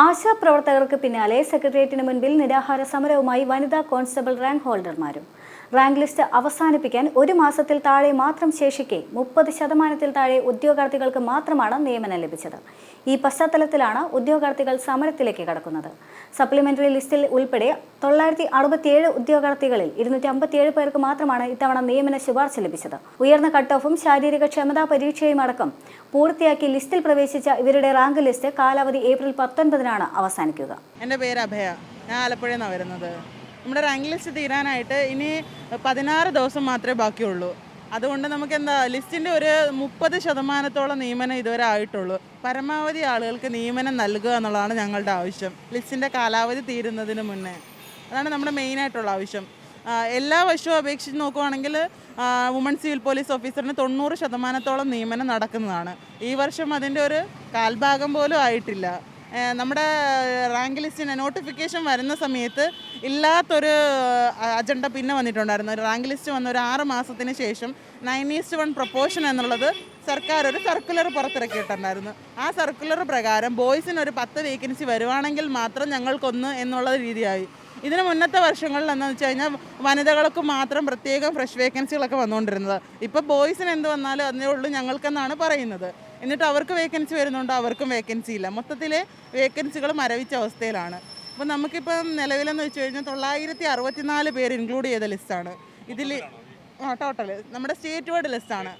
ആശാപ്രവർത്തകർക്ക് പിന്നാലെ സെക്രട്ടേറിയറ്റിന് മുൻപിൽ നിരാഹാര സമരവുമായി വനിതാ കോൺസ്റ്റബിൾ റാങ്ക് ഹോൾഡർമാരും. റാങ്ക് ലിസ്റ്റ് അവസാനിപ്പിക്കാൻ ഒരു മാസത്തിൽ താഴെ മാത്രം ശേഷിക്കെ 30% താഴെ ഉദ്യോഗാർത്ഥികൾക്ക് മാത്രമാണ് നിയമനം ലഭിച്ചത്. ഈ പശ്ചാത്തലത്തിലാണ് ഉദ്യോഗാർത്ഥികൾ സമരത്തിലേക്ക് കടക്കുന്നത്. സപ്ലിമെന്ററി ലിസ്റ്റിൽ ഉൾപ്പെടെ 967 ഉദ്യോഗാർത്ഥികളിൽ 257 പേർക്ക് മാത്രമാണ് ഇത്തവണ നിയമന ശുപാർശ ലഭിച്ചത്. ഉയർന്ന കട്ട് ഓഫും ശാരീരിക ക്ഷമതാ പരീക്ഷയും അടക്കം പൂർത്തിയാക്കി ലിസ്റ്റിൽ പ്രവേശിച്ച ഇവരുടെ റാങ്ക് ലിസ്റ്റ് കാലാവധി ഏപ്രിൽ 19-നാണ് അവസാനിക്കുക. എൻ്റെ പേര് അഭയ, ഞാൻ ആലപ്പുഴയിൽ നിന്നാണ് വരുന്നത്. നമ്മുടെ റാങ്ക് ലിസ്റ്റ് തീരാനായിട്ട് ഇനി 16 ദിവസം മാത്രമേ ബാക്കിയുള്ളൂ. അതുകൊണ്ട് നമുക്ക് ലിസ്റ്റിൻ്റെ ഒരു 30% നിയമനം ഇതുവരെ ആയിട്ടുള്ളൂ. പരമാവധി ആളുകൾക്ക് നിയമനം നൽകുക എന്നുള്ളതാണ് ഞങ്ങളുടെ ആവശ്യം, ലിസ്റ്റിൻ്റെ കാലാവധി തീരുന്നതിന് മുന്നേ. അതാണ് നമ്മുടെ മെയിനായിട്ടുള്ള ആവശ്യം. എല്ലാ വർഷവും അപേക്ഷിച്ച് നോക്കുവാണെങ്കിൽ വുമൺ സിവിൽ പോലീസ് ഓഫീസറിന് 90% നിയമനം നടക്കുന്നതാണ്. ഈ വർഷം അതിൻ്റെ ഒരു കാൽഭാഗം പോലും ആയിട്ടില്ല. നമ്മുടെ റാങ്ക് ലിസ്റ്റിന് നോട്ടിഫിക്കേഷൻ വരുന്ന സമയത്ത് ഇല്ലാത്തൊരു അജണ്ട പിന്നെ വന്നിട്ടുണ്ടായിരുന്നു. റാങ്ക് ലിസ്റ്റ് വന്ന ഒരു 6 മാസത്തിന് ശേഷം 9:1 പ്രൊപ്പോർഷൻ എന്നുള്ളത് സർക്കാർ ഒരു സർക്കുലർ പുറത്തിറക്കിയിട്ടുണ്ടായിരുന്നു. ആ സർക്കുലർ പ്രകാരം ബോയ്സിന് ഒരു 10 വേക്കൻസി വരുവാണെങ്കിൽ മാത്രം ഞങ്ങൾക്കൊന്ന് എന്നുള്ള രീതിയായി. ഇതിന് മുന്നത്തെ വർഷങ്ങളിൽ എന്താണെന്ന് വെച്ച് കഴിഞ്ഞാൽ വനിതകൾക്ക് മാത്രം പ്രത്യേകം ഫ്രഷ് വേക്കൻസികളൊക്കെ വന്നുകൊണ്ടിരുന്നത്. ഇപ്പോൾ ബോയ്സിന് എന്ത് വന്നാലും അതിനേ ഉള്ളൂ ഞങ്ങൾക്കെന്നാണ് പറയുന്നത്. എന്നിട്ട് അവർക്ക് വേക്കൻസി വരുന്നുണ്ടോ? അവർക്കും വേക്കൻസി ഇല്ല. മൊത്തത്തിലെ വേക്കൻസികൾ മരവിച്ച അവസ്ഥയിലാണ്. അപ്പോൾ നമുക്കിപ്പം നിലവിലെന്ന് വെച്ച് കഴിഞ്ഞാൽ 964 പേര് ഇൻക്ലൂഡ് ചെയ്ത ലിസ്റ്റാണ് ഇതിൽ. ടോട്ടൽ നമ്മുടെ സ്റ്റേറ്റ് വൈഡ് ലിസ്റ്റാണ്.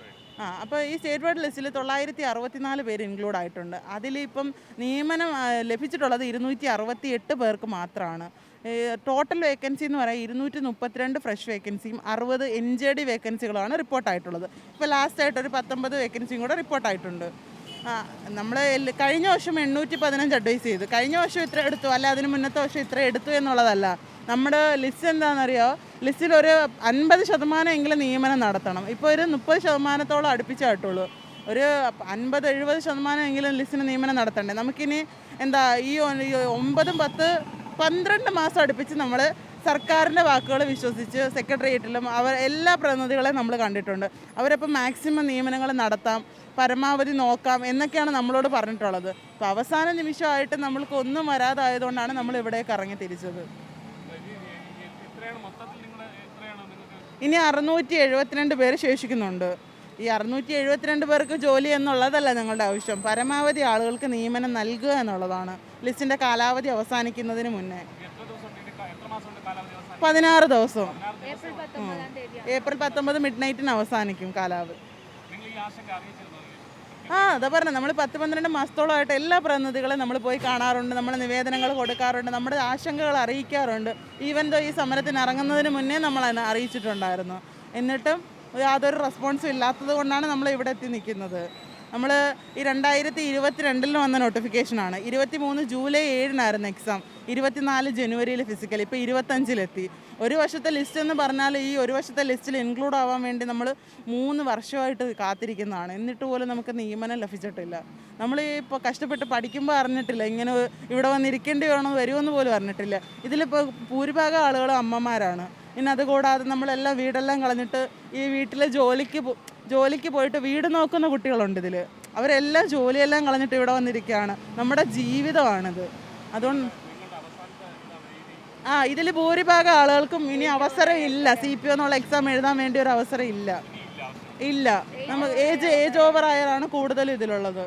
അപ്പോൾ ഈ സ്റ്റേറ്റ് വൈഡ് ലിസ്റ്റിൽ 964 പേര് ഇൻക്ലൂഡ് ആയിട്ടുണ്ട്. അതിലിപ്പം നിയമനം ലഭിച്ചിട്ടുള്ളത് 268 പേർക്ക് മാത്രമാണ്. ടോട്ടൽ വേക്കൻസി എന്ന് പറയുന്നത് 232 ഫ്രഷ് വേക്കൻസിയും 60 NJD വേക്കൻസികളാണ് റിപ്പോർട്ടായിട്ടുള്ളത്. ഇപ്പോൾ ലാസ്റ്റായിട്ടൊരു 19 വേക്കൻസിയും കൂടെ റിപ്പോർട്ടായിട്ടുണ്ട്. നമ്മൾ കഴിഞ്ഞ വർഷം 815 അഡ്വൈസ് ചെയ്തു. കഴിഞ്ഞ വർഷം ഇത്ര എടുത്തു, അല്ല അതിന് മുന്നത്തെ വർഷം ഇത്ര എടുത്തു എന്നുള്ളതല്ല. നമ്മുടെ ലിസ്റ്റ് എന്താണെന്നറിയോ? ലിസ്റ്റിൽ ഒരു 50% എങ്കിലും നിയമനം നടത്തണം. ഇപ്പോൾ ഒരു 30% അടുപ്പിച്ചായിട്ടുള്ളൂ. ഒരു 50-70% എങ്കിലും ലിസ്റ്റിന് നിയമനം നടത്തണ്ടേ? നമുക്കിനി ഈ 9, 10, 12 മാസം അടുപ്പിച്ച് നമ്മൾ സർക്കാരിൻ്റെ വാക്കുകൾ വിശ്വസിച്ച് സെക്രട്ടേറിയറ്റിലും എല്ലാ പ്രതിനിധികളെയും നമ്മൾ കണ്ടിട്ടുണ്ട്. അവരപ്പോൾ മാക്സിമം നിയമനങ്ങൾ നടത്താം, പരമാവധി നോക്കാം എന്നൊക്കെയാണ് നമ്മളോട് പറഞ്ഞിട്ടുള്ളത്. അപ്പോൾ അവസാന നിമിഷമായിട്ട് നമ്മൾക്ക് ഒന്നും വരാതായതുകൊണ്ടാണ് നമ്മൾ ഇവിടേക്ക് ഇറങ്ങി തിരിച്ചത്. ഇനി 672 പേര് ശേഷിക്കുന്നുണ്ട്. ഈ 672 പേർക്ക് ജോലി എന്നുള്ളതല്ല ഞങ്ങളുടെ ആവശ്യം. പരമാവധി ആളുകൾക്ക് നിയമനം നൽകുക എന്നുള്ളതാണ് ലിസ്റ്റിൻ്റെ കാലാവധി അവസാനിക്കുന്നതിന് മുന്നേ. 16 ദിവസം. ഏപ്രിൽ 19 മിഡ്നൈറ്റിന് അവസാനിക്കും കാലാവധി. അതാ പറഞ്ഞത്, നമ്മൾ 10-12 മാസത്തോളമായിട്ട് എല്ലാ പ്രതിനിധികളെ നമ്മൾ പോയി കാണാറുണ്ട്, നമ്മൾ നിവേദനങ്ങൾ കൊടുക്കാറുണ്ട്, നമ്മുടെ ആശങ്കകൾ അറിയിക്കാറുണ്ട്. ഈവൻ ഈ സമരത്തിന് ഇറങ്ങുന്നതിന് മുന്നേ നമ്മൾ അറിയിച്ചിട്ടുണ്ടായിരുന്നു. എന്നിട്ടും യാതൊരു റെസ്പോൺസും ഇല്ലാത്തത് കൊണ്ടാണ് നമ്മൾ ഇവിടെ എത്തി നിൽക്കുന്നത്. നമ്മൾ ഈ 2022 വന്ന നോട്ടിഫിക്കേഷനാണ്. 23 ജൂലൈ 7-നായിരുന്നു എക്സാം, 24 ജനുവരിയിൽ ഫിസിക്കൽ, ഇപ്പോൾ 25-ലെത്തി. ഒരു വർഷത്തെ ലിസ്റ്റ് എന്ന് പറഞ്ഞാൽ ഈ ഒരു വർഷത്തെ ലിസ്റ്റിൽ ഇൻക്ലൂഡ് ആവാൻ വേണ്ടി നമ്മൾ 3 വർഷമായിട്ട് കാത്തിരിക്കുന്നതാണ്. എന്നിട്ട് പോലും നമുക്ക് നിയമനം ലഭിച്ചിട്ടില്ല. നമ്മൾ ഇപ്പോൾ കഷ്ടപ്പെട്ട് പഠിക്കുമ്പോൾ അറിഞ്ഞിട്ടില്ല ഇങ്ങനെ ഇവിടെ വന്നിരിക്കേണ്ടി വരുമെന്ന് പോലും അറിഞ്ഞിട്ടില്ല. ഇതിലിപ്പോൾ ഭൂരിഭാഗം ആളുകളും അമ്മമാരാണ്. പിന്നെ അതുകൂടാതെ നമ്മളെല്ലാം വീടെല്ലാം കളഞ്ഞിട്ട് ഈ വീട്ടിലെ ജോലിക്ക് പോയിട്ട് വീട് നോക്കുന്ന കുട്ടികളുണ്ട് ഇതിൽ. അവരെല്ലാം ജോലിയെല്ലാം കളഞ്ഞിട്ട് ഇവിടെ വന്നിരിക്കുകയാണ്. നമ്മുടെ ജീവിതമാണിത്. അതുകൊണ്ട് ഇതിൽ ഭൂരിഭാഗം ആളുകൾക്കും ഇനി അവസരം ഇല്ല. CPO എന്നുള്ള എക്സാം എഴുതാൻ വേണ്ടി ഒരു അവസരം ഇല്ല. നമുക്ക് ഏജ് ഓവറായാണ് കൂടുതൽ ഇതിലുള്ളത്.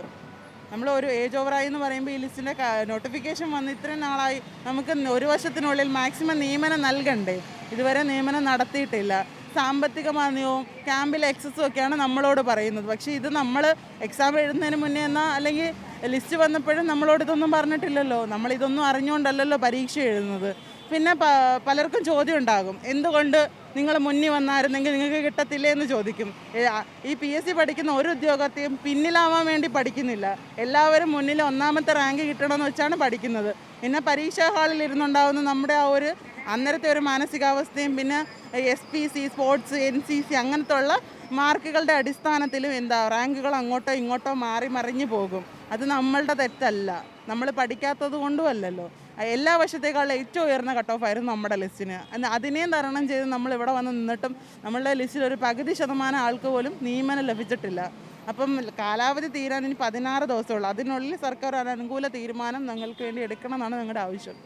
നമ്മൾ ഒരു ഏജ് ഓവറായി എന്ന് പറയുമ്പോൾ ഈ ലിസ്റ്റിൻ്റെ നോട്ടിഫിക്കേഷൻ വന്ന് ഇത്രയും നാളായി, നമുക്ക് ഒരു വർഷത്തിനുള്ളിൽ മാക്സിമം നിയമനം നൽകണ്ടേ? ഇതുവരെ നിയമനം നടത്തിയിട്ടില്ല. സാമ്പത്തിക മാന്ദ്യവും ക്യാമ്പിലെ എക്സസും ഒക്കെയാണ് നമ്മളോട് പറയുന്നത്. പക്ഷേ ഇത് നമ്മൾ എക്സാം എഴുതുന്നതിന് മുന്നേ അല്ലെങ്കിൽ ലിസ്റ്റ് വന്നപ്പോഴും നമ്മളോട് ഇതൊന്നും പറഞ്ഞിട്ടില്ലല്ലോ. നമ്മളിതൊന്നും അറിഞ്ഞുകൊണ്ടല്ലല്ലോ പരീക്ഷ എഴുതുന്നത്. പിന്നെ പലർക്കും ചോദ്യം ഉണ്ടാകും, എന്തുകൊണ്ട് നിങ്ങൾ മുന്നിൽ വന്നായിരുന്നെങ്കിൽ നിങ്ങൾക്ക് കിട്ടത്തില്ലേ എന്ന് ചോദിക്കും. ഈ PSC പഠിക്കുന്ന ഒരു ഉദ്യോഗത്തെയും പിന്നിലാവാൻ വേണ്ടി പഠിക്കുന്നില്ല. എല്ലാവരും മുന്നിൽ ഒന്നാമത്തെ റാങ്ക് കിട്ടണമെന്ന് വെച്ചാണ് പഠിക്കുന്നത്. പിന്നെ പരീക്ഷാ ഹാളിൽ ഇരുന്നുണ്ടാകുന്ന നമ്മുടെ ആ ഒരു അന്നേരത്തെ ഒരു മാനസികാവസ്ഥയും പിന്നെ SPC, സ്പോർട്സ്, NCC അങ്ങനത്തെ ഉള്ള മാർക്കുകളുടെ അടിസ്ഥാനത്തിലും റാങ്കുകൾ അങ്ങോട്ടോ ഇങ്ങോട്ടോ മറിഞ്ഞു പോകും. അത് നമ്മളുടെ തെറ്റല്ല, നമ്മൾ പഠിക്കാത്തത് കൊണ്ടുമല്ലല്ലോ. എല്ലാ വർഷത്തേക്കാളും ഏറ്റവും ഉയർന്ന കട്ട് ഓഫ് ആയിരുന്നു നമ്മുടെ ലിസ്റ്റിന്. അതിനെയും തരണം ചെയ്ത് നമ്മൾ ഇവിടെ വന്ന് നിന്നിട്ടും നമ്മളുടെ ലിസ്റ്റിൽ ഒരു 10% ആൾക്ക് പോലും നിയമനം ലഭിച്ചിട്ടില്ല. അപ്പം കാലാവധി തീരാൻ ഇനി 16 ദിവസമുള്ളൂ. അതിനുള്ളിൽ സർക്കാർ ഒരു അനുകൂല തീരുമാനം ഞങ്ങൾക്ക് വേണ്ടി എടുക്കണം എന്നാണ് ഞങ്ങളുടെ ആവശ്യം.